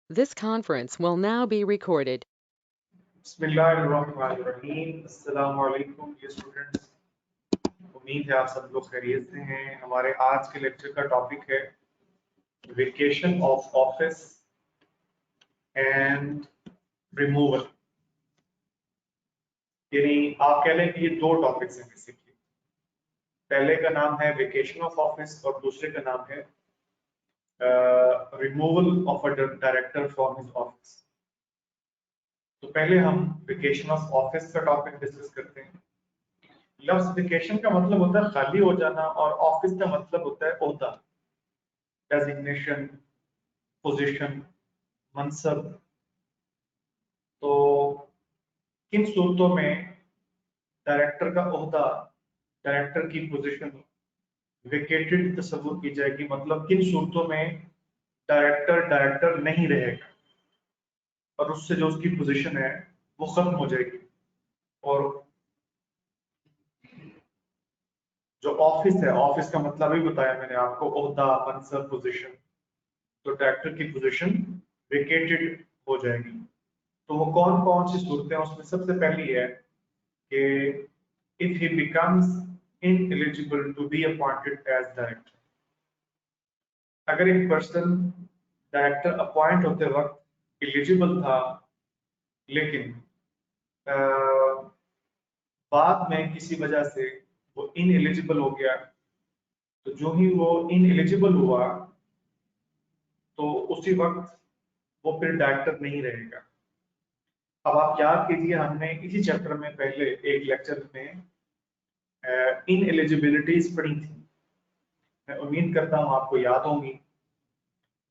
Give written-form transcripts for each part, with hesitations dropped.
This conference will now be recorded. बिस्मिल्लाहिर्रहमानिर्रहीम। अस्सलाम वालेकुम डियर स्टूडेंट्स, उम्मीद है आप सब लोग खैरियत से हैं। हमारे आज के लेक्चर का टॉपिक है vacation of office and removal. यानी आप कह लें कि ये दो टॉपिक्स हैं बेसिकली। पहले का नाम है वेकेशन ऑफ ऑफिस और दूसरे का नाम है removal of a director from his office. तो पहले हम वेकेशन ऑफ ऑफिस का टॉपिक डिस्कस करते हैं। लफ्ज वेकेशन का मतलब होता है खाली हो जाना और ऑफिस का मतलब होता है ओहदा, डेजिग्नेशन, पोजीशन, मनसब। तो किन सूरतों में डायरेक्टर का ओहदा, डायरेक्टर की पोजीशन वेकेटेड तस्वुर की जाएगी, मतलब किन सूरतों में डायरेक्टर डायरेक्टर नहीं रहेगा और उससे जो उसकी पोजीशन है वो खत्म हो जाएगी। और जो ऑफिस है, ऑफिस का मतलब ही बताया मैंने आपको, ओहदा, मनसब, पोजीशन। तो डायरेक्टर की पोजीशन वेकेटेड हो जाएगी। तो वो कौन कौन सी सूरतें हैं, उसमें सबसे पहली है कि if he becomes ineligible to be appointed as director. अगर एक पर्सन डायरेक्टर अपॉइंट होते वक्त एलिजिबल था, लेकिन बाद में किसी वजह से वो इनएलिजिबल हो गया, तो जो ही वो इनएलिजिबल हुआ तो उसी वक्त वो फिर डायरेक्टर नहीं रहेगा। अब आप याद कीजिए, हमने इसी चैप्टर में पहले एक लेक्चर में इन एलिजिबिलिटीज पढ़ी थी। मैं उम्मीद करता हूँ आपको याद होंगी।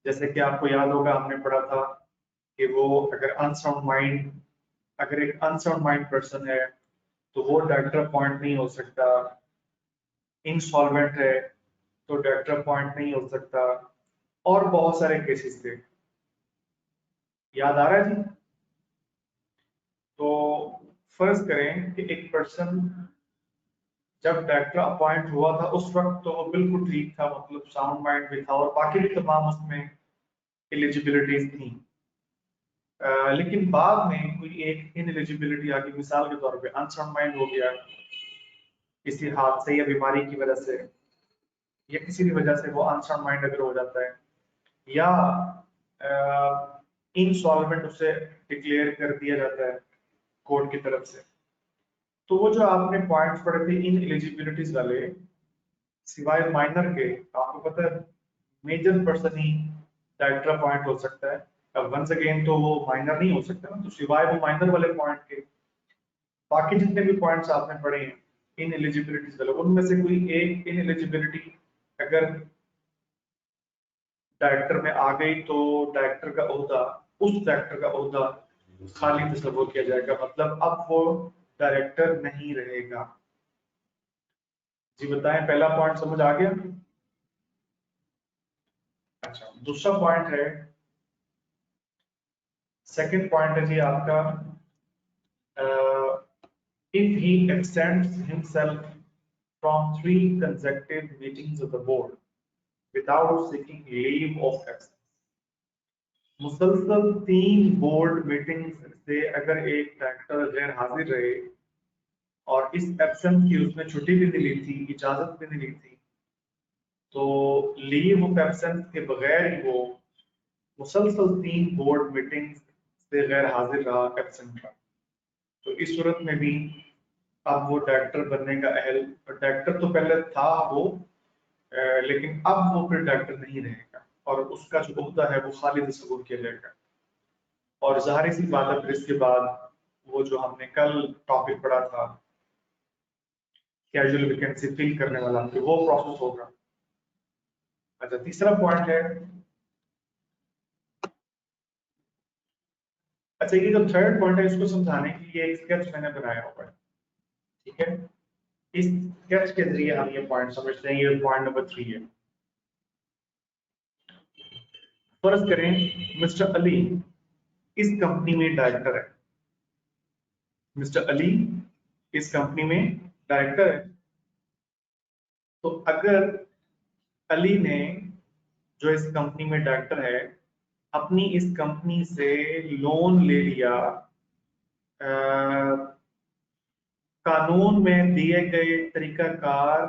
जैसे कि आपको याद होगा, हमने पढ़ा था कि वो अगर अनसाउंड माइंड, अगर एक अनसाउंड माइंड पर्सन है तो वो डायरेक्टर अपॉइंट नहीं हो सकता। इंसॉल्वेंट है तो डायरेक्टर अपॉइंट नहीं हो सकता। और बहुत सारे केसेस थे। याद आ रहा है जी? तो फर्ज करें कि एक पर्सन जब डायरेक्टर अपॉइंट हुआ था उस वक्त तो वो बिल्कुल ठीक था, मतलब साउंड माइंड भी था और बाकी भी तमाम उसमें एलिजिबिलिटीज थी। लेकिन बाद में कोई एक इनएलिजिबिलिटी आ गई, मिसाल के तौर पे अनसाउंड माइंड हो गया किसी हादसे या बीमारी की वजह से, या किसी भी वजह से वो अनसाउंड माइंड अगर हो जाता है, या इनसॉल्वेंट उसे डिक्लेयर कर दिया जाता है कोर्ट की तरफ से। तो वो जो आपने पॉइंट्स पढ़े थे इन एलिजिबिलिटीज वाले, सिवाय माइनर के, आपको पता है मेजर पर्सन ही डायरेक्टर अपॉइंट हो सकता है। अब वंस अगेन तो वो माइनर नहीं हो सकता ना, तो सिवाय वो माइनर वाले पॉइंट के बाकी जितने भी पॉइंट्स आपने पढ़े हैं इन एलिजिबिलिटीज वाले, उनमें से कोई एक इन एलिजिबिलिटी अगर डायरेक्टर में आ गई तो डायरेक्टर का ओहदा, उस डायरेक्टर का ओहदा खाली तस्वुर किया जाएगा, मतलब अब वो डायरेक्टर नहीं रहेगा। जी बताएं, पहला पॉइंट समझ आ गया? अच्छा, दूसरा पॉइंट है, सेकंड पॉइंट है जी आपका, if he absents himself from 3 consecutive meetings of the board without seeking leave of absence। मुसलसल 3 बोर्ड मीटिंग्स से अगर एक डायरेक्टर गैर हाजिर रहे और इस एब्सेंस की उसने छुट्टी भी नहीं ली थी, इजाजत भी नहीं ली थी, तो लीव ऑफ एब्सेंस के बगैर ही वो मुसलसल 3 बोर्ड मीटिंग्स से गैर हाजिर रहा, एब्सेंट रहा, तो इस सूरत में भी अब वो डायरेक्टर बनने का अहल, डायरेक्टर तो पहले था वो, लेकिन अब वो फिर डायरेक्टर नहीं रहेगा और उसका जो ओहदा है वो खालिद तस्वुर किया जाएगा। और जाहिर सी बात है, फिर इसके बाद वो जो हमने कल टॉपिक पढ़ा था कैजुअल वैकेंसी फिल करने वाला, फिर वो प्रोसेस होगा। अच्छा, तीसरा पॉइंट है, अच्छा ये जो थर्ड पॉइंट है इसको समझाने के लिए एक स्केच मैंने बनाया हुआ है, ठीक है? इस स्केच के जरिए हम ये पॉइंट समझते हैं। ये पॉइंट नंबर 3 है। फर्ज करें मिस्टर अली इस कंपनी में डायरेक्टर है, मिस्टर अली इस कंपनी में डायरेक्टर है। तो अगर अली ने, जो इस कंपनी में डायरेक्टर है, अपनी इस कंपनी से लोन ले लिया, कानून में दिए गए तरीकाकार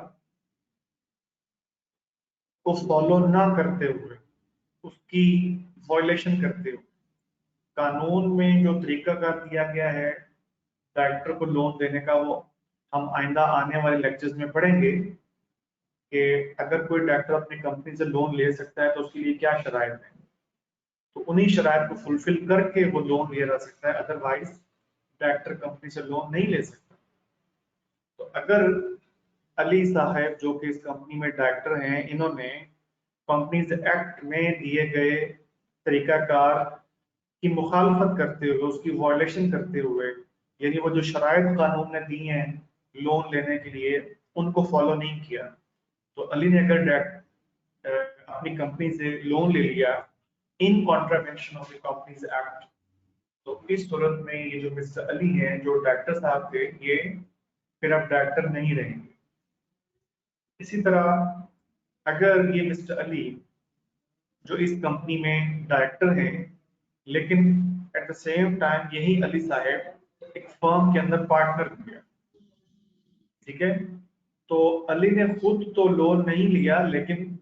को फॉलो ना करते हुए, उसकी वायलेशन करते हुए, कानून में जो तरीकाकार दिया गया है डायरेक्टर को लोन देने का, वो हम आइंदा आने वाले लेक्चर्स में पढ़ेंगे कि अगर कोई डायरेक्टर अपनी कंपनी से लोन ले सकता है तो उसके लिए क्या शराइत है। तो उन्हीं शराइत को फुलफिल करके वो लोन लिया जा सकता है, अदरवाइज डायरेक्टर कंपनी से लोन नहीं ले सकता। तो अगर अली साहब जो कि इस कंपनी में डायरेक्टर हैं, इन्होंने कंपनीज एक्ट में दिए गए तरीकाकार की मुखालफत करते हुए, उसकी वायलेशन करते हुए, यानी वो जो शराइत कानून ने दी हैं लोन लेने के लिए, उनको फॉलो नहीं किया, तो अली ने अगर अपनी कंपनी से लोन ले लिया इन contravention of the companies act, तो इस सूरत में ये जो मिस्टर अली हैं, जो डायरेक्टर साहब थे, ये फिर अब डायरेक्टर नहीं रहेंगे। इसी तरह अगर ये मिस्टर अली जो इस कंपनी में डायरेक्टर हैं, लेकिन एट द सेम टाइम यही अली साहब एक फर्म के अंदर पार्टनर हो गया, ठीक है, तो अली ने खुद तो लोन नहीं लिया, लेकिन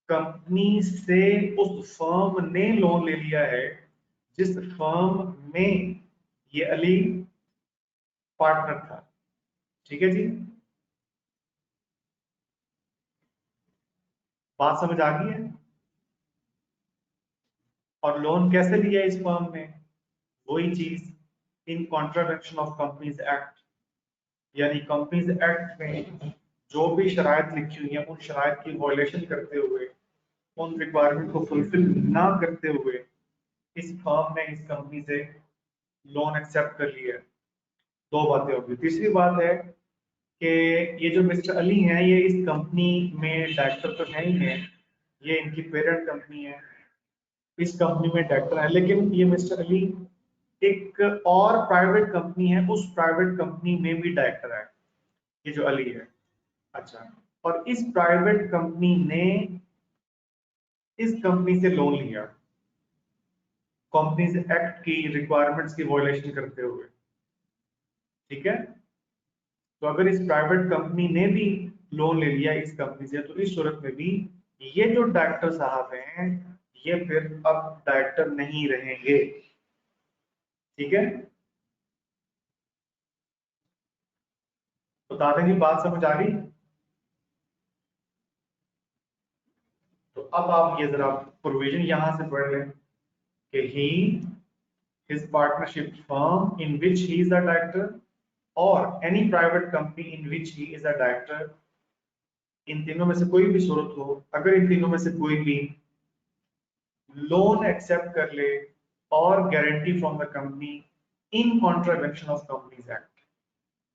कंपनी से उस फर्म ने लोन ले लिया है जिस फर्म में ये अली पार्टनर था। ठीक है जी, बात समझ आ गई है। और लोन कैसे लिया इस फर्म ने, वही चीज, इन कॉन्ट्रावेंशन ऑफ कंपनीज एक्ट, यानी कंपनीज एक्ट में जो भी शराइत लिखी हुई है उन शराइत की वायलेशन करते हुए, उन रिक्वायरमेंट को फुलफिल ना करते हुए इस फर्म ने इस कंपनी से लोन एक्सेप्ट कर लिया। दो बातें होगी। तीसरी बात है कि ये जो मिस्टर अली हैं, ये इस कंपनी में डायरेक्टर तो है ही है, ये इनकी पेरेंट कंपनी है, इस कंपनी में डायरेक्टर है, लेकिन ये मिस्टर अली एक और प्राइवेट कंपनी है, उस प्राइवेट कंपनी में भी डायरेक्टर है, ये जो अली है। अच्छा, और इस प्राइवेट कंपनी ने इस कंपनी से लोन लिया कंपनीज एक्ट की रिक्वायरमेंट्स की वायलेशन करते हुए, ठीक है। तो अगर इस प्राइवेट कंपनी ने भी लोन ले लिया इस कंपनी से, तो इस सूरत में भी ये जो डायरेक्टर साहब हैं, ये फिर अब डायरेक्टर नहीं रहेंगे, ठीक है। तो दादा की बात समझ आ गई। तो अब आप ये जरा प्रोविजन यहां से पढ़ लें कि ही, his partnership firm in which he is a director, or any private company in which he is a director, इन तीनों में से कोई भी सूरत हो, अगर इन तीनों में से कोई भी लोन एक्सेप्ट कर ले और guarantee from the company in contravention of companies act,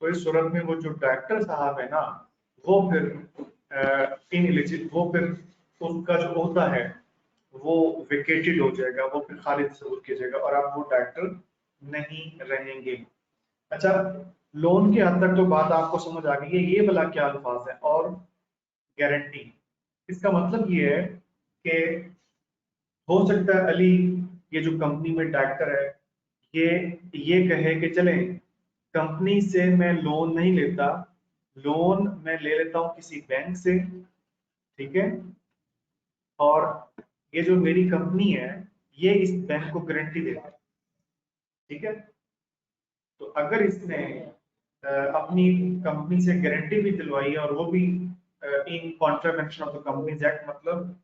तो इस सूरत में वो जो डायरेक्टर साहब है ना, वो फिर इनएलिजिबल, वो फिर उसका जो होता है वो वेकेटेड हो जाएगा, वो फिर खालिद सबूत किया जाएगा और आप वो डायरेक्टर नहीं रहेंगे। अच्छा, लोन की हद तक तो बात आपको समझ आ गई है। ये वाला क्या अल्फाज है, और गारंटी, इसका मतलब ये है कि हो सकता है अली, ये जो कंपनी में डायरेक्टर है, ये कहे कि चलें कंपनी से मैं लोन नहीं लेता, लोन मैं ले लेता हूं किसी बैंक से, ठीक है, और ये जो मेरी कंपनी है ये इस बैंक को गारंटी देता है, ठीक है। तो अगर इसने अपनी कंपनी से गारंटी भी दिलवाई है और वो भी इन contravention of the companies act, मतलब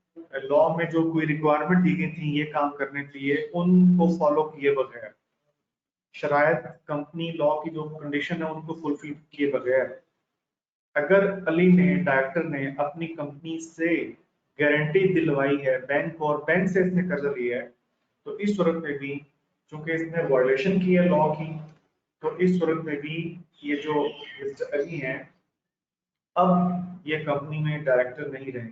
लॉ में जो कोई रिक्वायरमेंट दी गई थी ये काम करने के लिए, उनको फॉलो किए बगैर, शरायत कंपनी लॉ की जो कंडीशन है उनको फुलफिल किए बगैर, अगर अली ने, डायरेक्टर ने अपनी कंपनी से गारंटी दिलवाई है बैंक को, और बैंक से इसने कर्जा लिया है, तो इस सूरत में भी चूंकि इसने वायलेशन की है लॉ की, तो इस सूरत में भी ये जो मिस्टर अली हैं, अब ये कंपनी में डायरेक्टर नहीं रहे।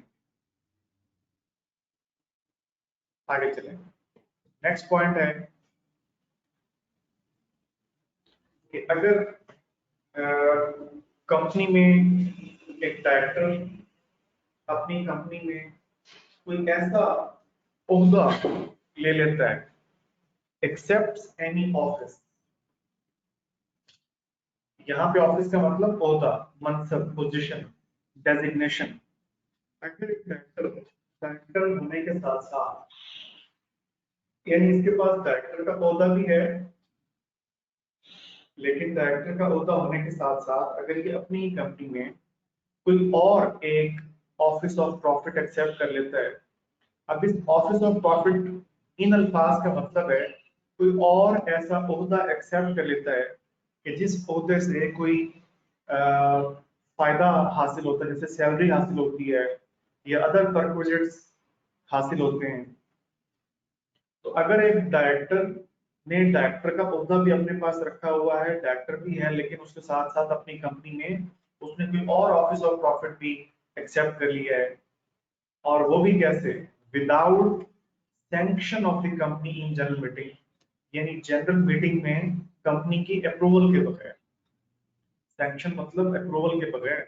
आगे चलें। नेक्स्ट पॉइंट है कि अगर कंपनी में एक डायरेक्टर अपनी कंपनी में कोई ऐसा ओहदा ले लेता है, एक्सेप्ट एनी ऑफिस। यहाँ पे ऑफिस का मतलब ओहदा, मनसब, पोजीशन, डेजिग्नेशन। अगर एक डायरेक्टर होने के साथ साथ, यानी इसके पास डायरेक्टर का ओहदा भी है, लेकिन डायरेक्टर का ओहदा होने के साथ साथ अगर ये अपनी कंपनी में कोई और एक ऑफिस ऑफ प्रॉफिट एक्सेप्ट कर लेता है। अब इस ऑफिस ऑफ प्रॉफिट, इन अल्फाज का मतलब है कोई और ऐसा ओहदा एक्सेप्ट कर लेता है कि जिस ओहदे से कोई फायदा हासिल होता है, जैसे सैलरी हासिल होती है या अदर परक्विजिट्स हासिल होते हैं। तो अगर एक डायरेक्टर ने डायरेक्टर का ओहदा भी अपने पास रखा हुआ है, डायरेक्टर भी है, लेकिन उसके साथ साथ अपनी कंपनी में उसने कोई और ऑफिस ऑफ प्रॉफिट भी एक्सेप्ट कर लिया है, और वो भी कैसे, without sanction of the company in general meeting, यानी जनरल मीटिंग में कंपनी की अप्रूवल के बगैर। सैंक्शन मतलब अप्रूवल के बगैर,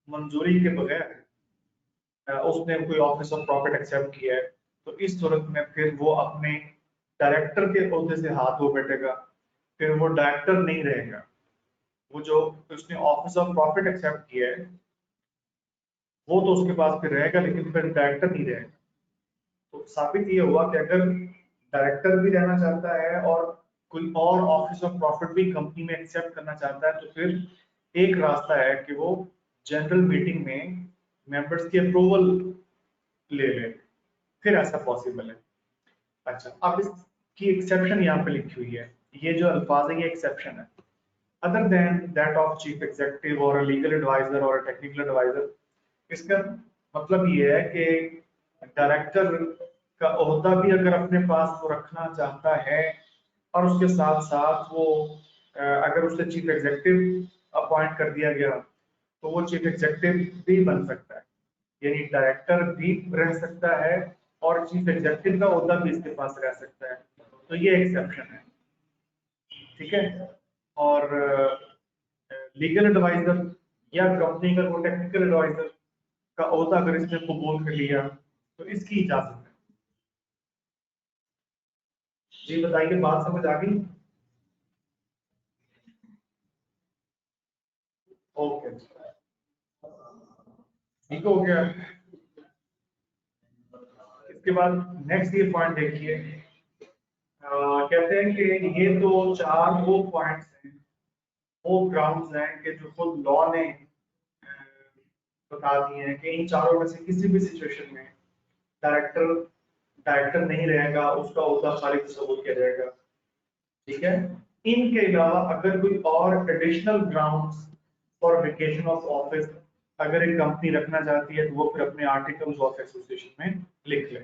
मंजूरी के बगैर उसने कोई ऑफिस ऑफ प्रॉफिट एक्सेप्ट किया है, तो इस सूरत में फिर वो अपने डायरेक्टर के ओहदे से हाथ धो बैठेगा, फिर वो डायरेक्टर नहीं रहेगा। वो जो उसने ऑफिस ऑफ प्रॉफिट एक्सेप्ट किया है वो तो उसके पास फिर रहेगा, लेकिन फिर डायरेक्टर नहीं रहेगा। तो साबित ये हुआ कि अगर डायरेक्टर भी रहना चाहता है और कोई और ऑफिस ऑफ प्रॉफिट भी कंपनी में एक्सेप्ट करना चाहता है, तो फिर एक रास्ता है कि वो जनरल मीटिंग में मेंबर्स की अप्रूवल ले ले, फिर ऐसा पॉसिबल है। अच्छा, अब इसकी एक्सेप्शन यहाँ पे लिखी हुई है, ये जो अल्फाज है ये एक्सेप्शन है। Other than that of chief executive और लीगल एडवाइजर और टेक्निकल एडवाइजर, इसका मतलब ये है कि डायरेक्टर का ओहदा भी अगर अपने पास वो रखना चाहता है और उसके साथ साथ वो अगर उसे चीफ एग्जीक्यूटिव अपॉइंट कर दिया गया तो वो चीफ एग्जीक्यूटिव भी बन सकता है, यानी डायरेक्टर भी रह सकता है और चीफ एग्जीक्यूटिव का ओहदा भी इसके पास रह सकता है। तो ये एक्सेप्शन है, ठीक है। और लीगल एडवाइजर या कंपनी का कोई टेक्निकल एडवाइजर का ओहदा अगर इसने कबूल कर लिया तो इसकी इजाजत है। जी बताइए, बात समझ आ गई? ओके, ठीक हो गया। इसके बाद नेक्स्ट ये पॉइंट देखिए, कहते हैं कि ये तो चार वो पॉइंट्स हैं, वो ग्राउंड्स हैं कि जो खुद लॉ ने बता दिए हैं कि इन चारों में से किसी भी सिचुएशन में डायरेक्टर डायरेक्टर नहीं रहेगा, उसका ओहदा खाली तस्वुर किया जाएगा, ठीक है। इनके अलावा अगर कोई और additional grounds for vacation of office अगर एक कंपनी रखना चाहती है तो वो फिर अपने आर्टिकल्स ऑफ एसोसिएशन में लिख ले।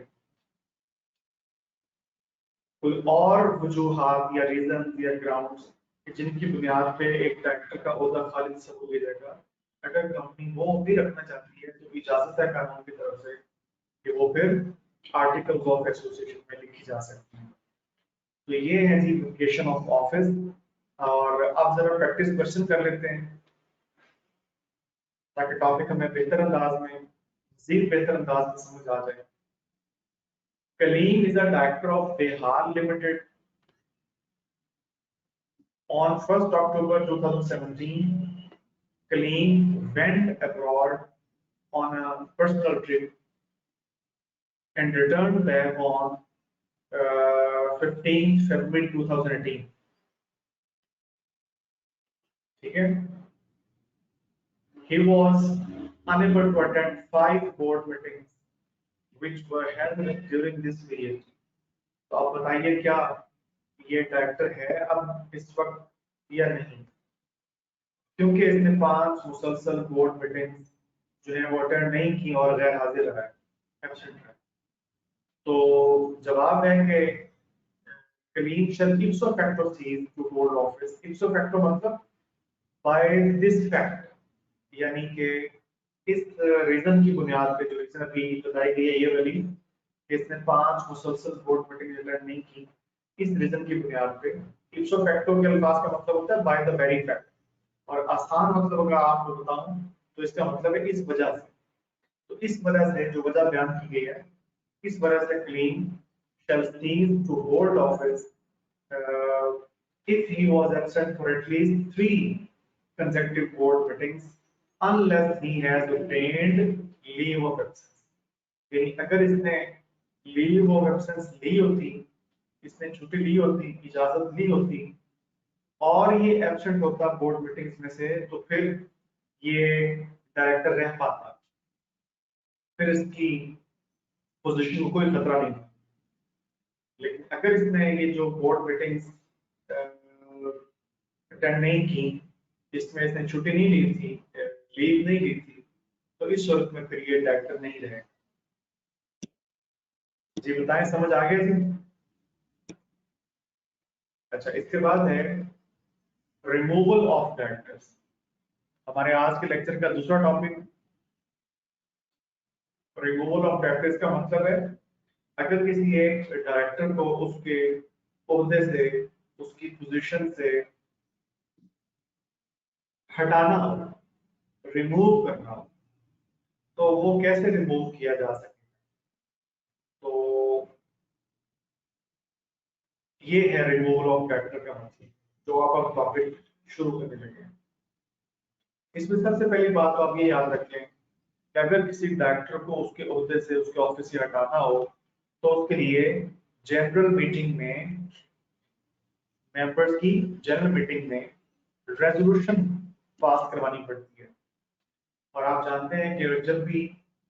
कोई और वजूहात या रीजन या ग्राउंड्स जिनकी बुनियाद पे एक डायरेक्टर का ओहदा खाली तस्वुर किया जाएगा, अगर कंपनी वो भी रखना चाहती है तो इजाजत है कानून की तरफ से कि वो फिर आर्टिकल्स ऑफ एसोसिएशन में लिखी जा सकती है। तो ये है जी वेकेशन ऑफ ऑफिस। और अब जरा प्रैक्टिस क्वेश्चन कर लेते हैं ताकि टॉपिक हमें बेहतर अंदाज में, मजीद बेहतर अंदाज में समझ आ जाए। Kaleem is a director of Behal limited on 1st October 2017. Kaleem went abroad on a personal trip and returned back on 15th February 2018. ठीक है? He was unable to attend 5 board meetings which were held during this period. तो आप बताइए क्या ये director है अब इस वक्त या नहीं, क्योंकि इसने 5 मुसलसल बोर्ड मीटिंग्स जो है वो अटेंड नहीं की और गैर हाजिर रहा है, एब्सेंट है। तो जवाब है कि Kaleem shall ipso facto cease to hold office. Ipso facto मतलब बाय दिस फैक्ट, यानी कि इस रीजन की बुनियाद पे जो इसने अभी बताई गई है ये वाली, इसने 5 मुसलसल बोर्ड मीटिंग अटेंड नहीं की, इस रीजन की बुनियाद पे। इप्सो फैक्टो के अल्फाज का मतलब होता है बाय द वेरी फैक्ट, और आसान मतलब अगर आपको बताऊं तो इसका मतलब है इस वजह से। तो इस वजह से जो वजह बयान की गई है, इस वजह से clean shall cease to hold office if he was absent for at least 3 consecutive board meetings unless he has obtained leave of absence. यानी अगर इसने लीव ऑफ एब्सेंस ली होती, इसने छुट्टी ली होती, इजाजत ली होती और ये एब्सेंट होता बोर्ड मीटिंग्स में से, तो फिर ये डायरेक्टर रह पाता, फिर इसकी पोजीशन को कोई खतरा नहीं था। लेकिन अगर इसने ये जो बोर्ड मीटिंग्स अटेंड नहीं की, इसमें इसने छुट्टी नहीं ली थी, लीव नहीं ली थी, तो इस सूरत में फिर ये डायरेक्टर नहीं रहेगा। जी बताएं, समझ आ गया जी? अच्छा, इसके बाद है रिमूवल ऑफ डायरेक्टर्स। हमारे आज के लेक्चर का दूसरा टॉपिक रिमूवल ऑफ डायरेक्टर्स का मतलब है अगर किसी एक डायरेक्टर को उसके ओहदे से, उसकी पोजीशन से हटाना हो, रिमूव करना हो, तो वो कैसे रिमूव किया जा सके। तो ये है रिमूवल ऑफ डायरेक्टर का मतलब, जो आप अब टॉपिक शुरू करने लगे। इसमें सबसे पहली बात तो आप ये याद रखें कि अगर किसी डायरेक्टर को उसके ओहदे से, उसके ऑफिस से हटाना हो, तो उसके लिए जनरल मीटिंग में, मेंबर्स की जनरल मीटिंग में रेजोल्यूशन पास करवानी पड़ती है। और आप जानते हैं कि जब भी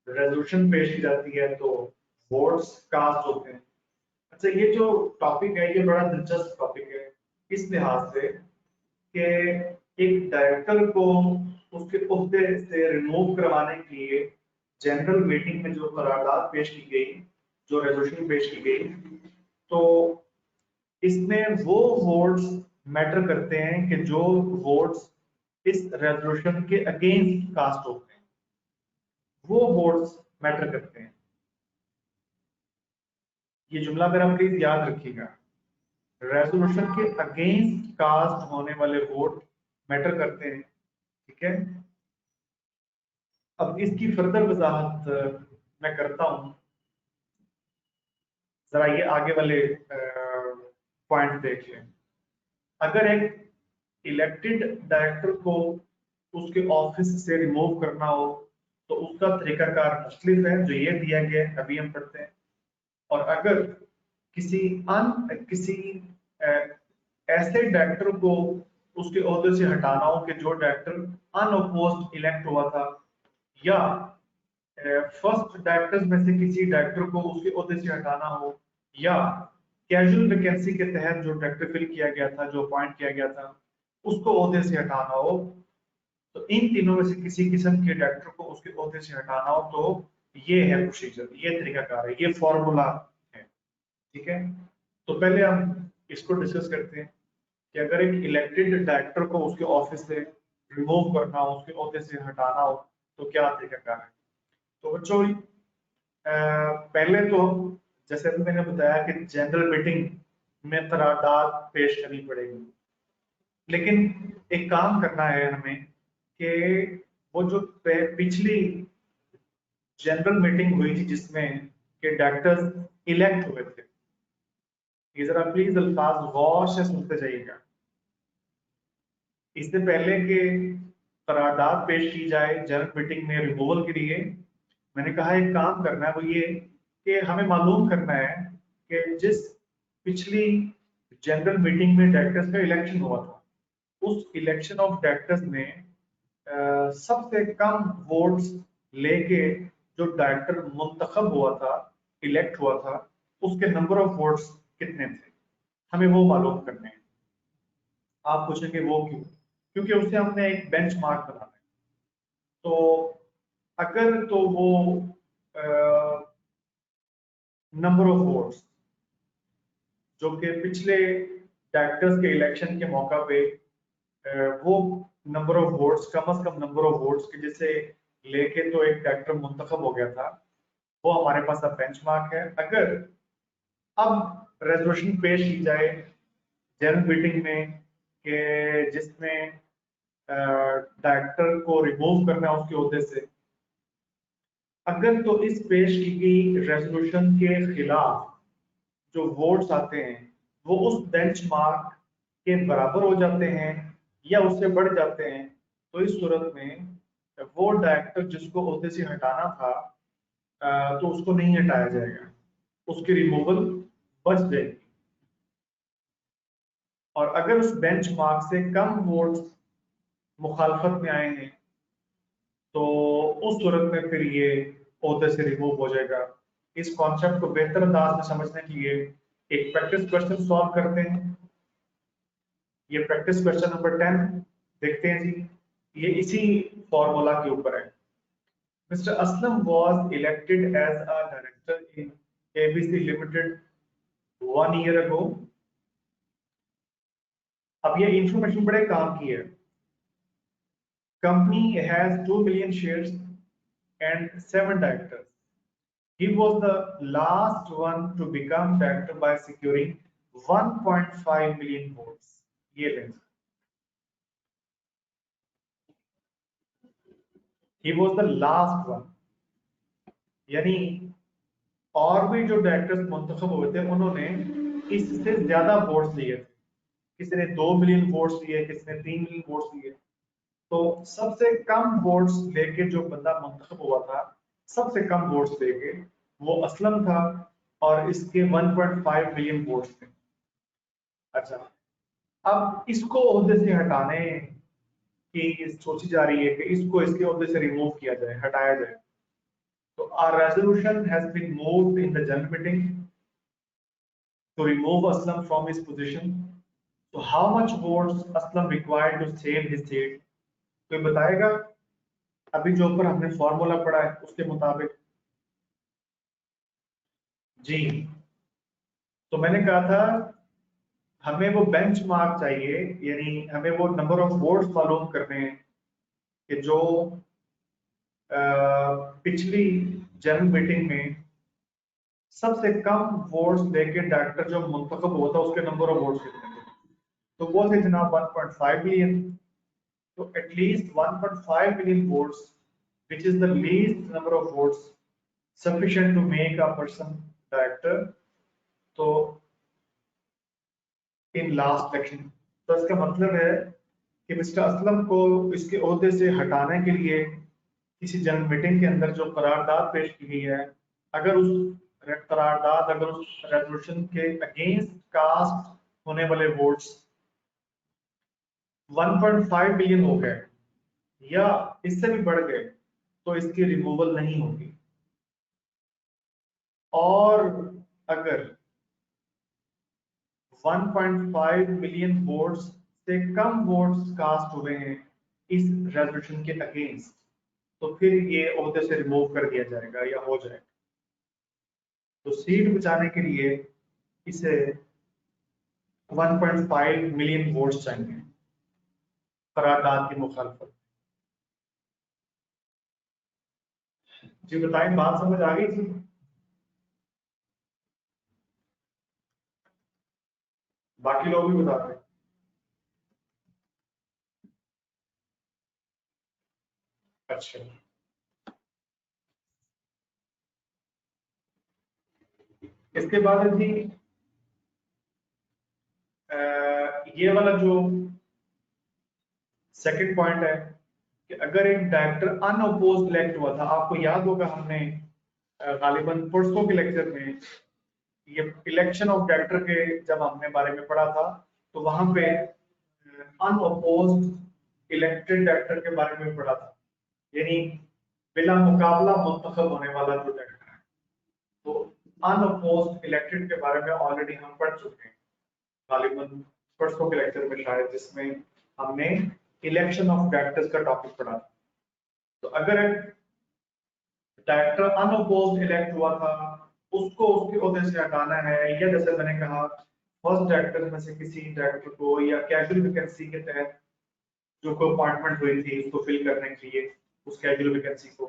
रेजोल्यूशन पेश की जाती है तो वोट्स कास्ट होते हैं। अच्छा, ये जो टॉपिक है ये बड़ा दिलचस्प टॉपिक है इस लिहाज से कि एक डायरेक्टर को उसके ओहदे से रिमूव करवाने के लिए जनरल मीटिंग में जो करारदाद पेश की गई, जो रेजोल्यूशन पेश की गई, तो इसमें वो वोट्स मैटर करते हैं कि जो वोट्स इस रेजोल्यूशन के अगेंस्ट कास्ट होते हैं, वो वोट्स मैटर करते हैं। ये जुमला मेरा प्लीज याद रखिएगा, रेजोल्यूशन के अगेंस्ट कास्ट होने वाले वोट मैटर करते हैं, ठीक है। अब इसकी फर्दर वजाहत मैं करता हूं, जरा ये आगे वाले पॉइंट देख लें। अगर एक इलेक्टेड डायरेक्टर को उसके ऑफिस से रिमूव करना हो तो उसका तरीकाकार मुख्तलिफ है, जो ये दिया गया है अभी हम पढ़ते हैं। और अगर किसी ऐसे डायरेक्टर को उसके ओहदे से हटाना हो कि जो डायरेक्टर अनअपोज्ड इलेक्ट हुआ था, या फर्स्ट डायरेक्टर्स में से किसी डायरेक्टर को उसके ओहदे से हटाना हो, या कैजुअल वैकेंसी के तहत जो डायरेक्टर फिल किया गया था, जो अपॉइंट किया गया था, उसको ओहदे से हटाना हो, तो इन तीनों में से किसी किस्म के डायरेक्टर को उसके ओहदे से हटाना हो तो ये है प्रोसीजर, ये तरीकाकार है, ये फॉर्मूला है, ठीक है। तो पहले हम इसको डिस्कस करते हैं कि अगर एक इलेक्टेड डायरेक्टर को उसके ऑफिस से रिमूव करना हो, उसके ओहदे से हटाना हो, तो क्या तरीकाकार है। तो बच्चों पहले तो जैसे अभी मैंने बताया कि जनरल मीटिंग में करारदाद पेश करनी पड़ेगी, लेकिन एक काम करना है हमें कि वो जो पिछली जनरल मीटिंग हुई थी जिसमें के डायरेक्टर्स इलेक्ट हुए थे, ये जरा प्लीज अल्फाज गौर से सुनते जाइएगा। इससे पहले कि करारदाद पेश की जाए जनरल मीटिंग में रिमूवल के लिए, मैंने कहा एक काम करना है, वो ये कि हमें मालूम करना है कि जिस पिछली जनरल मीटिंग में डायरेक्टर्स का इलेक्शन हुआ था, उस इलेक्शन ऑफ डायरेक्टर्स में सबसे कम वोट्स लेके जो डायरेक्टर मुंतखब हुआ था, इलेक्ट हुआ था, उसके नंबर ऑफ वोट्स कितने थे, हमें वो मालूम करने हैं। आप पूछेंगे वो क्यों? क्योंकि उससे हमने एक बेंचमार्क बनाना है। तो अगर तो वो नंबर ऑफ वोट्स जो कि पिछले डायरेक्टर्स के इलेक्शन के मौका पे वो नंबर ऑफ वोट्स, कम से कम नंबर ऑफ वोट्स के जैसे लेके तो एक डायरेक्टर मुंतखब हो गया था, वो हमारे पास अब बेंचमार्क है। अगर अब रेजोल्यूशन पेश की जाए जनरल मीटिंग में कि जिसमें डायरेक्टर को रिमूव करना है उसके ओहदे से, अगर तो इस पेश की गई रेजोल्यूशन के खिलाफ जो वोट्स आते हैं वो उस बेंचमार्क के बराबर हो जाते हैं या उससे बढ़ जाते हैं, तो इस सूरत में वो डायरेक्टर जिसको ओहदे से हटाना था तो उसको नहीं हटाया जाएगा, उसकी रिमूवल बच जाएगी। और अगर उस बेंचमार्क से कम वोट्स मुखालफत में आए हैं तो उस सूरत में फिर ये ओहदे से रिमूव हो जाएगा। इस कॉन्सेप्ट को बेहतर अंदाज में समझने के लिए एक प्रैक्टिस क्वेश्चन सॉल्व करते हैं। ये प्रैक्टिस क्वेश्चन नंबर 10 देखते हैं जी। ये इसी फॉर्मूला के ऊपर है। Mister Aslam was elected as a director in ABC Limited 1 year ago। अब ये इंफॉर्मेशन बड़े काम की है। Company has 2 million shares and 7 directors. He was the last one to become director by securing 1.5 million votes। ये लें। He was the last one, यानी और भी जो डायरेक्टर्स मुंतखब हुए थे उन्होंने इससे ज्यादा वोट्स लिए थे। किसी ने 2 मिलियन वोट्स लिए, किसी ने 3 मिलियन वोट्स लिए। तो सबसे कम वोट्स लेके जो बंदा मुंतखब हुआ था, सबसे कम वोट्स लेके वो असलम था और इसके 1.5 मिलियन वोट्स थे। अच्छा, अब इसको ओहदे से हटाने की सोची जा रही है कि इसको इसके ओहदे से रिमूव किया जाए, हटाया जाए। So our resolution has been moved in the general meeting to remove Aslam from his position. So how much votes Aslam required to save his seat? कोई बताएगा? अभी जो ऊपर हमने फॉर्मूला पढ़ा है उसके मुताबिक। जी, तो मैंने कहा था हमें वो बेंचमार्क चाहिए, यानी हमें वो नंबर ऑफ वोट्स मालूम करने हैं कि जो पिछली जनरल मीटिंग में सबसे कम वोट्स लेके डायरेक्टर जो मुंतखब हुआ था उसके नंबर ऑफ वोट्स कितने थे। तो वो थे जनाब 1.5 मिलियन। तो at least 1.5 million votes which is the least number of votes sufficient to make a person director तो इन लास्ट इलेक्शन। तो इसका मतलब है कि मिस्टर असलम को इसके ओहदे से हटाने के लिए किसी जनरल मीटिंग के अंदर जो करारदाद पेश की गई है, अगर उस करारदाद अगर उस रेजोल्यूशन के अगेंस्ट कास्ट होने वाले वोट्स 1.5 मिलियन हो गए या इससे भी बढ़ गए तो इसकी रिमूवल नहीं होगी। और अगर 1.5 मिलियन वोट्स से कम वोट्स कास्ट हुए हैं इस रेजोल्यूशन के अगेंस्ट, तो फिर ये ओहदे से रिमूव कर दिया जाएगा या हो जाएगा। तो सीट बचाने के लिए इसे 1.5 मिलियन वोट्स चाहिए करारदाद की मुखालफत। जी बताएं, बात समझ आ गई थी? बाकी लोग भी बता रहे। अच्छा, इसके बाद जी ये वाला जो सेकंड पॉइंट है कि अगर एक डायरेक्टर अनअपोज्ड इलेक्ट हुआ था, आपको याद होगा हमने गालिबन परसों के लेक्चर में ये इलेक्शन ऑफ डायरेक्टर के जब हमने बारे में पढ़ा था तो वहां पे अनअपोज्ड इलेक्टेड डायरेक्टर के बारे में पढ़ा था, यानी बिला मुकाबला मुंतखब होने वाला जो डायरेक्टर है। तो अनअपोज्ड इलेक्टेड के बारे में ऑलरेडी हम पढ़ चुके हैं गालिबन परसों के लेक्चर में शायद, जिसमें हमने इलेक्शन ऑफ डायरेक्टर्स का टॉपिक पढ़ा था। तो अगर डायरेक्टर अनअपोज्ड इलेक्ट हुआ था उसको उसके ओहदे से हटाना है, या जैसे मैंने कहा फर्स्ट डायरेक्टर में से किसी डायरेक्टर को या कैजुअल वैकेंसी के तहत जो कोई अपॉइंटमेंट हुई थी उसको फिल करने के लिए उस कैजुअल वैकेंसी को,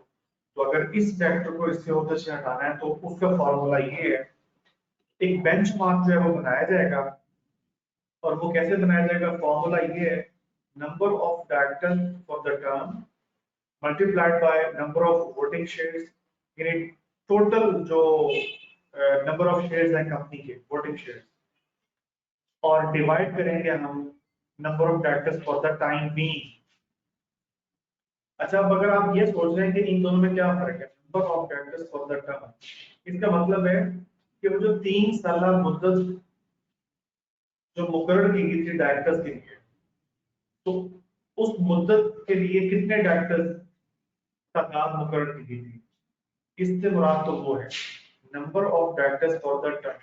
तो अगर इस डायरेक्टर को इसके ओहदे से हटाना है तो उसका फॉर्मूला ये है, एक बेंचमार्क जो है वो बनाया जाएगा। और वो कैसे बनाया जाएगा? फॉर्मूला ये है, number of director for the term multiplied by number of voting shares, यानी टोटल जो नंबर ऑफ शेयर्स हैं कंपनी के, वोटिंग शेयर्स, और डिवाइड करेंगे हम number of directors for the time being. अच्छा, अब अगर आप ये सोच रहे हैं कि इन दोनों में क्या फर्क है, number of directors for the term, इसका मतलब है कि वो जो 3 साल मुद्दत जो मुकर्रर की गई थी डायरेक्टर्स के लिए, तो उस मुद्दत के लिए कितने डायरेक्टर्स तादाद मुकर्रर की गई थी, इससे मुराद तो वो है number of directors for the term,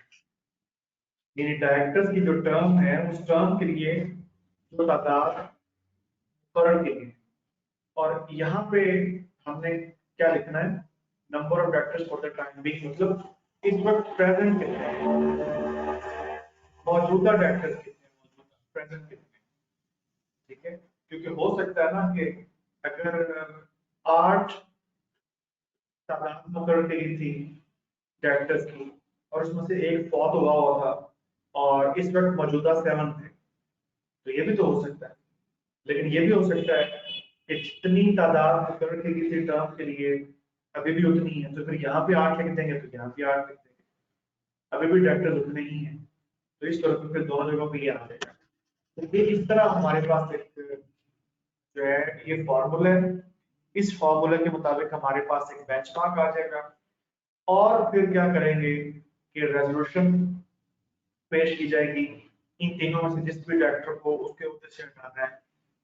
यानी डायरेक्टर्स की जो टर्म है उस टर्म के लिए जो तादाद मुकर्रर की गई। और यहाँ पे हमने क्या लिखना है, number of directors for the time being, मतलब इस वक्त प्रेजेंट कितने हैं, मौजूदा डायरेक्टर्स कितने हैं, मौजूदा प्रेजेंट कितने हैं, ठीक है। क्योंकि हो सकता है ना कि अगर 8 तादाद मुकर्रर की गई थी डायरेक्टर्स की और उसमें से एक फौत हुआ था और इस वक्त मौजूदा 7 थे, तो ये भी तो हो सकता है। लेकिन ये भी हो सकता है कि जितनी तादाद मुकर्रर की गई थी टर्म के लिए अभी भी उतनी है, तो फिर यहाँ पे 8 लिख देंगे तो यहाँ पे 8 लिख देंगे, अभी भी डायरेक्टर्स उतने ही हैं, तो इस तरह से फिर दोनों जगहों पे ये आ जाएगा। तो ये इस तरह हमारे पास एक जो है ये फॉर्मूला है, इस फॉर्मूले के मुताबिक हमारे पास एक बेंचमार्क आ जाएगा, और फिर क्या करेंगे कि रेजोल्यूशन पेश की जाएगी इन तीनों में से जिस भी डायरेक्टर को उसके उद्देश्य से हटाना है।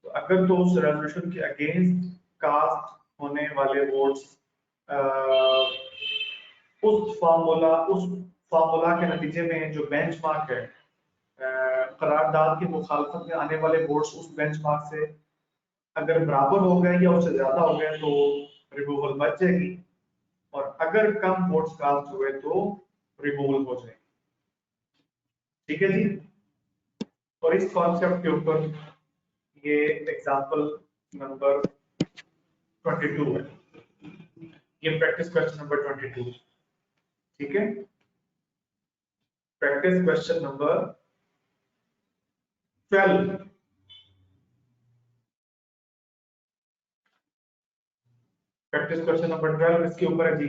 तो अगर तो उस रेजोल्यूशन के अगेंस्ट कास्ट होने वाले वोट्स उस फार्मूला के नतीजे में जो बेंचमार्क है, करारदाद की मुखालफत में आने वाले वोट्स उस बेंचमार्क से अगर बराबर हो गए या उससे ज्यादा हो गए तो रिमूवल बच जाएगी, और अगर कम वोट्स कास्ट हुए तो रिमूवल हो जाएगी। ठीक है जी। और इस कॉन्सेप्ट के ऊपर ये एग्जांपल नंबर 22 है, ये प्रैक्टिस क्वेश्चन नंबर 22, ठीक है। Practice question number 12, practice question number 12 इसके ऊपर है जी।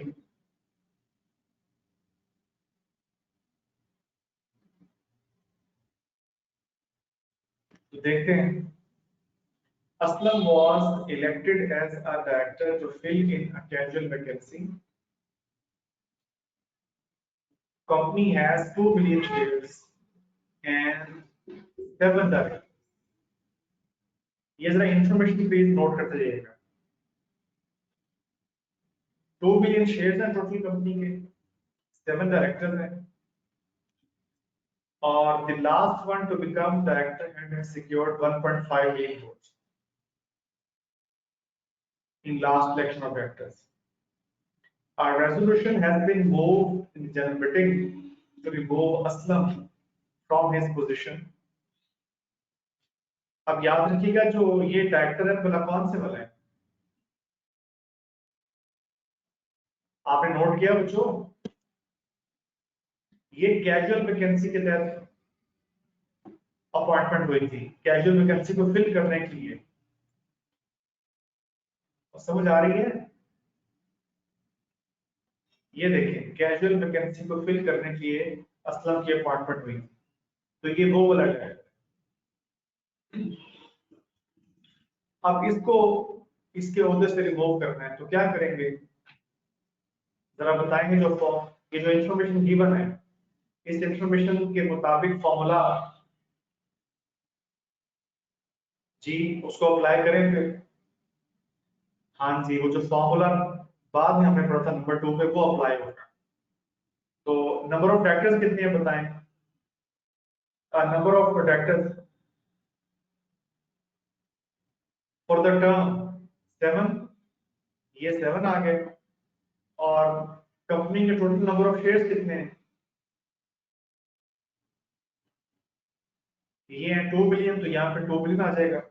तो देखते हैं, Aslam was elected as a director to fill in a casual vacancy. Company has 2 million shares and 7 directors. ये जरा इंफॉर्मेशन प्लीज नोट करते जाइएगा। 2 मिलियन शेयर्स हैं टोटल कंपनी के, 7 डायरेक्टर्स हैं, और the last one to become director had secured 1.5 million votes in last election of directors. A resolution has been moved in the general meeting to remove Aslam from his position. अब याद रखिएगा जो ये director है भला कौन से वाला है, आपने नोट किया बच्चों, ये कैजुअल वैकेंसी के तहत अपॉइंटमेंट हुई थी, कैजुअल वैकेंसी को फिल करने के लिए। और समझ आ रही है, ये देखिए कैजुअल वैकेंसी को फिल करने के लिए असलम की अपॉइंटमेंट हुई, तो ये वो वाला है। अब इसको इसके ओहदे से रिमूव करना है तो क्या करेंगे, जरा बताएंगे। जो फॉर्म, ये जो इंफॉर्मेशन गिवन है, इस इंफॉर्मेशन के मुताबिक फॉर्मूला जी उसको अप्लाई करें फिर। हाँ जी, वो जो फॉर्मूला बाद में हमने पढ़ा था नंबर 2 पे, वो अप्लाई होगा। तो नंबर ऑफ डायरेक्टर्स कितने हैं बताएं, number of directors for the term 7, ये 7 आ गए, और कंपनी के टोटल नंबर ऑफ शेयर्स कितने हैं, ये है 2 बिलियन, तो यहाँ पे 2 बिलियन आ जाएगा।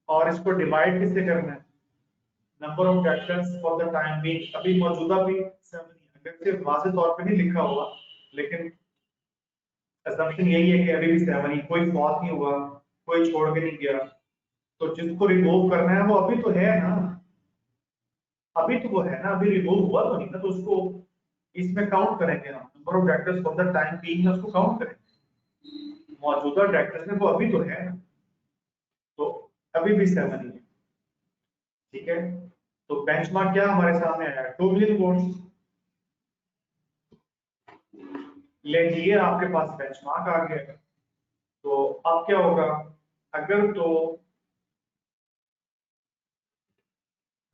और इसको डिवाइड किससे करना है, number of directors for the time being, अभी मौजूदा भी 7 ही है, अगर सिर्फ वाज़ेह तौर पे नहीं लिखा हुआ, लेकिन असम्पशन यही है कि अभी भी 7 ही, कोई फॉल्ट नहीं हुआ, कोई छोड़ के नहीं गया, तो जिसको रिमूव करना है वो अभी तो है ना, अभी तो वो है ना, अभी रिमूव हुआ तो नहीं ना, तो उसको इसमें काउंट करेंगे हम, number of directors for the time being है उसको काउंट करेंगे। मौजूदा डायरेक्टर्स में वो अभी तो है, तो अभी भी 7 ही है, ठीक है। तो बेंचमार्क क्या हमारे सामने आया, 2 मिलियन वोट्स। ले लिए आपके पास बेंचमार्क आ गया। तो अब क्या होगा, अगर तो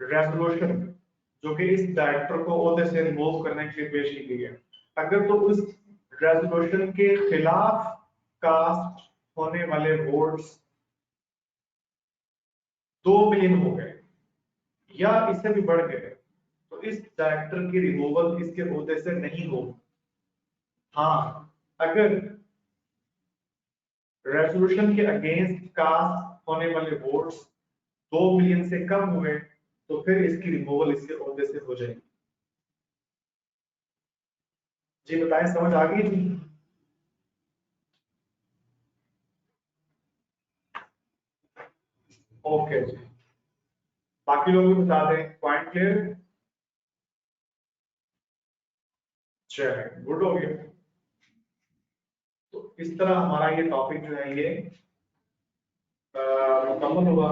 रेजोल्यूशन जो कि इस डायरेक्टर को ओहदे से रिमूव करने के लिए पेश की गई है, अगर तो उस रेजोल्यूशन के खिलाफ कास्ट होने वाले वोट्स 2 मिलियन हो गए या इससे भी बढ़ गए, तो इस डायरेक्टर की रिमूवल इसके ओहदे से नहीं होगी। हाँ, अगर रेजोल्यूशन के अगेंस्ट कास्ट होने वाले वोट्स 2 मिलियन से कम हुए तो फिर इसकी रिमूवल इसके ओहदे से हो जाएगी। जी बताएं, समझ आ गई जी? ओके जी, बाकी लोग भी बता दें, पॉइंट क्लियर? चलिए, गुड हो गया। तो इस तरह हमारा ये टॉपिक जो है ये मुकम्मल हुआ।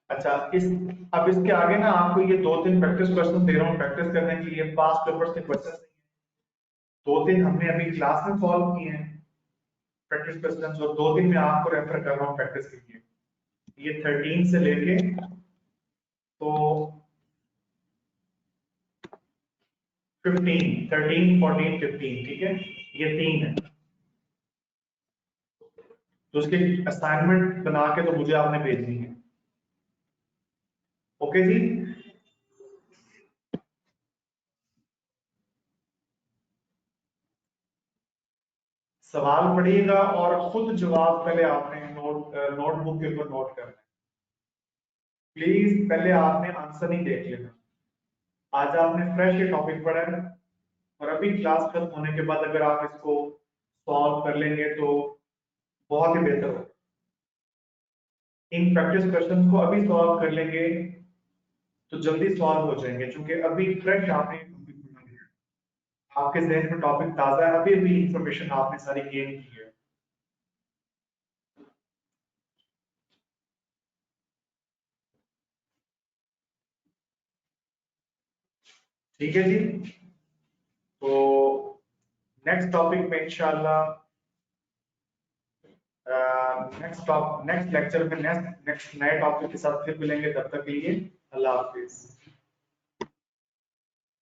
अच्छा, अब इसके आगे ना आपको ये 2-3 प्रैक्टिस क्वेश्चन दे रहा हूँ प्रैक्टिस करने के लिए, पास्ट पेपर से क्वेश्चन। 2-3 हमने अभी क्लास में सॉल्व किए हैं प्रैक्टिस क्वेश्चन, और 2 दिन में आपको रेफर कर रहा हूँ प्रैक्टिस के लिए। ये 13 से लेके तो 15, 13, 14, 15, ठीक है, ये 3 है। तो उसके असाइनमेंट बना के तो मुझे आपने भेजनी है। ओके जी, सवाल पढ़िएगा और खुद जवाब पहले आपने नोटबुक के ऊपर नोट करना है। प्लीज पहले आपने आंसर नहीं देख लेना। आज आपने फ्रेश ये टॉपिक पढ़ा है और अभी क्लास खत्म होने के बाद अगर आप इसको सॉल्व कर लेंगे तो बहुत ही बेहतर होगा। इन प्रैक्टिस क्वेश्चंस को अभी सॉल्व कर लेंगे तो जल्दी सॉल्व हो जाएंगे, क्योंकि अभी फ्रेश आपने टॉपिक पढ़ा है, आपके जहन में टॉपिक ताजा है, अभी भी इंफॉर्मेशन आपने सारी गेन की है। ठीक है जी, तो नेक्स्ट टॉपिक में इंशाल्लाह नेक्स्ट लेक्चर में नेक्स्ट नए टॉपिक के साथ फिर मिलेंगे। तब तक के लिए अल्लाह हाफिज।